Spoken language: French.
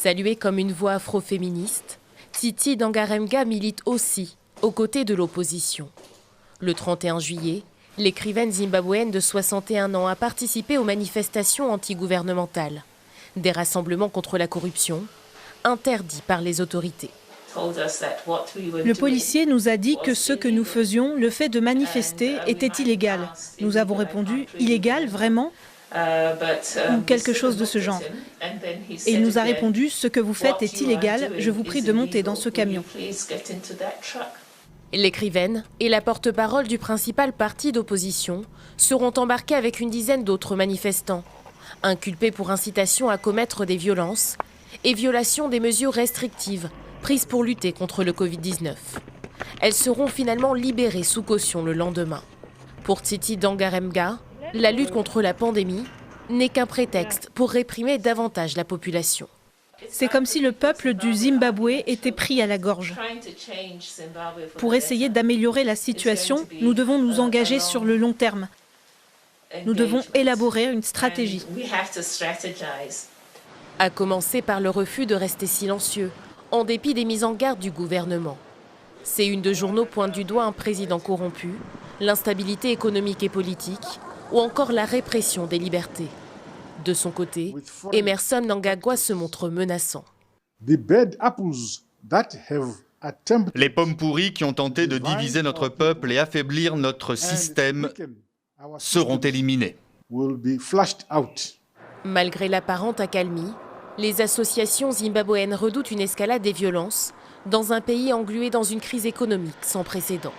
Saluée comme une voix afroféministe, Titi Dangarembga milite aussi aux côtés de l'opposition. Le 31 juillet, l'écrivaine zimbabwéenne de 61 ans a participé aux manifestations antigouvernementales, des rassemblements contre la corruption, interdits par les autorités. Le policier nous a dit que ce que nous faisions, le fait de manifester, était illégal. Nous avons répondu « illégal, vraiment ?» ou quelque chose de ce genre. Et il nous a répondu « ce que vous faites est illégal, je vous prie de monter dans ce camion ». L'écrivaine et la porte-parole du principal parti d'opposition seront embarqués avec une dizaine d'autres manifestants, inculpés pour incitation à commettre des violences et violation des mesures restrictives prises pour lutter contre le Covid-19. Elles seront finalement libérées sous caution le lendemain. Pour Titi Dangarembga, la lutte contre la pandémie n'est qu'un prétexte pour réprimer davantage la population. C'est comme si le peuple du Zimbabwe était pris à la gorge. Pour essayer d'améliorer la situation, nous devons nous engager sur le long terme. Nous devons élaborer une stratégie. À commencer par le refus de rester silencieux, en dépit des mises en garde du gouvernement. Ces unes de journaux pointent du doigt un président corrompu, l'instabilité économique et politique, ou encore la répression des libertés. De son côté, Emmerson Mnangagwa se montre menaçant. Les pommes pourries qui ont tenté de diviser notre peuple et affaiblir notre système seront éliminées. Malgré l'apparente accalmie, les associations zimbabwéennes redoutent une escalade des violences dans un pays englué dans une crise économique sans précédent.